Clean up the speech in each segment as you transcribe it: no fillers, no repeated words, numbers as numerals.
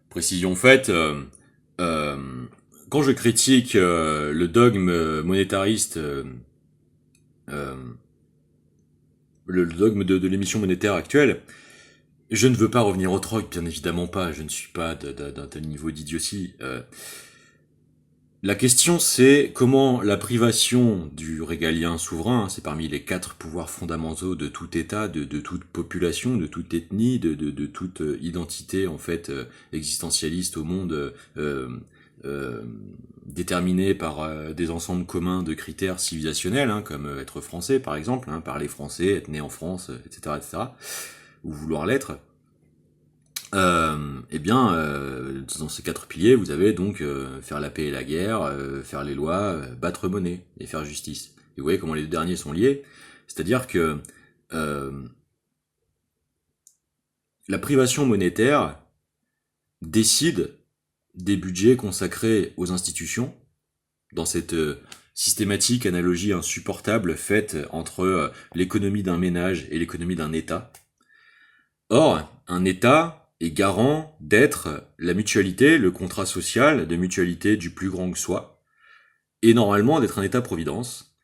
Précision faite, euh, quand je critique le dogme monétariste, euh, le dogme de l'émission monétaire actuelle, je ne veux pas revenir au troc, bien évidemment pas, je ne suis pas d'un tel niveau d'idiotie. La question c'est comment la privation du régalien souverain, c'est parmi les 4 pouvoirs fondamentaux de tout État, de toute population, de toute ethnie, de toute identité en fait existentialiste au monde, euh, déterminée par des ensembles communs de critères civilisationnels, hein, comme être français par exemple, hein, parler français, être né en France, etc., etc., ou vouloir l'être. Dans ces 4 piliers, vous avez donc faire la paix et la guerre, faire les lois, battre monnaie et faire justice. Et vous voyez comment les deux derniers sont liés, c'est-à-dire que euh, la privation monétaire décide des budgets consacrés aux institutions, dans cette systématique analogie insupportable faite entre l'économie d'un ménage et l'économie d'un État. Or, un État est garant d'être la mutualité, le contrat social de mutualité du plus grand que soi, et normalement d'être un État-providence,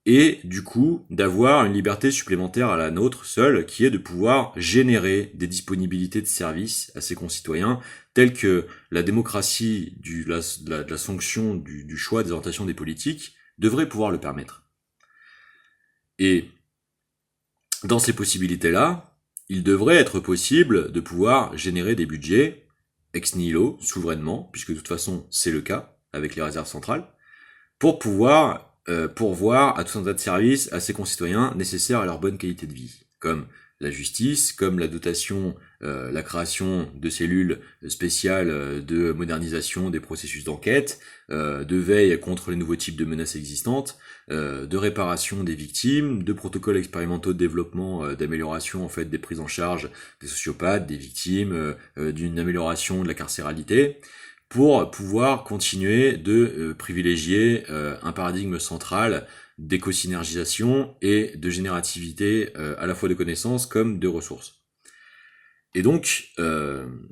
et du coup d'avoir une liberté supplémentaire à la nôtre seule, qui est de pouvoir générer des disponibilités de services à ses concitoyens, telles que la démocratie de la sanction du choix des orientations des politiques devrait pouvoir le permettre. Et dans ces possibilités-là, il devrait être possible de pouvoir générer des budgets ex nihilo, souverainement, puisque de toute façon c'est le cas avec les réserves centrales, pour pouvoir pourvoir à tout un tas de services à ses concitoyens nécessaires à leur bonne qualité de vie, comme la justice, comme la dotation, la création de cellules spéciales de modernisation des processus d'enquête, de veille contre les nouveaux types de menaces existantes, de réparation des victimes, de protocoles expérimentaux de développement, d'amélioration en fait des prises en charge des sociopathes, des victimes, d'une amélioration de la carcéralité, pour pouvoir continuer de privilégier un paradigme central d'éco-synergisation et de générativité à la fois de connaissances comme de ressources. Et donc,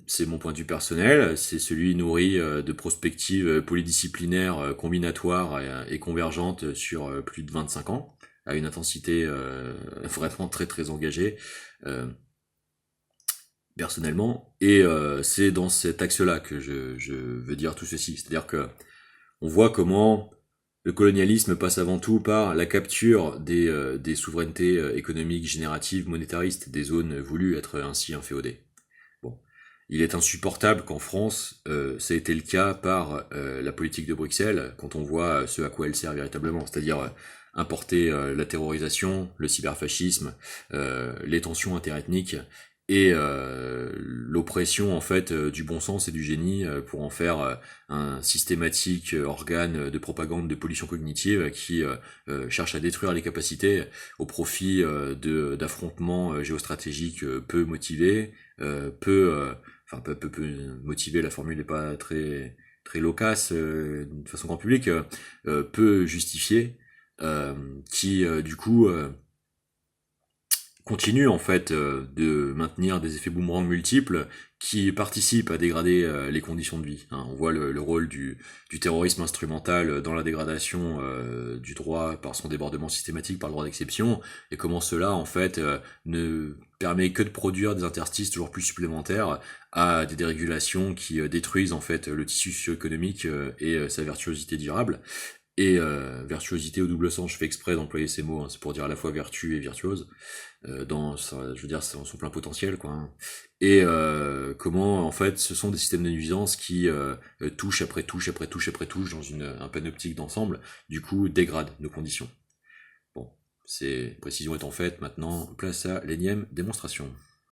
c'est mon point de vue personnel, c'est celui nourri de prospectives polydisciplinaires combinatoires et convergentes sur plus de 25 ans, à une intensité vraiment très très engagée. Personnellement, et c'est dans cet axe-là que je veux dire tout ceci, c'est-à-dire que on voit comment le colonialisme passe avant tout par la capture des souverainetés économiques génératives monétaristes des zones voulues être ainsi inféodées. Bon, il est insupportable qu'en France, ça a été le cas par la politique de Bruxelles, quand on voit ce à quoi elle sert véritablement, c'est-à-dire importer la terrorisation, le cyberfascisme, les tensions interethniques, et l'oppression en fait du bon sens et du génie pour en faire un systématique organe de propagande de pollution cognitive qui cherche à détruire les capacités au profit d'affrontements géostratégiques peu motivés, peu motivés, la formule n'est pas très très loquace de façon grand public, peu justifiée, qui du coup continue en fait de maintenir des effets boomerang multiples qui participent à dégrader les conditions de vie. Hein. On voit le rôle du terrorisme instrumental dans la dégradation du droit par son débordement systématique par le droit d'exception, et comment cela en fait ne permet que de produire des interstices toujours plus supplémentaires à des dérégulations qui détruisent en fait le tissu socio-économique et sa virtuosité durable. Et virtuosité au double sens, je fais exprès d'employer ces mots, hein, c'est pour dire à la fois vertu et virtuose, je veux dire, son plein potentiel, quoi. Hein. Et comment, en fait, ce sont des systèmes de nuisance qui touche après touche après touche après touche dans un panoptique d'ensemble, du coup dégradent nos conditions. Bon, précision étant faite, maintenant place à l'énième démonstration.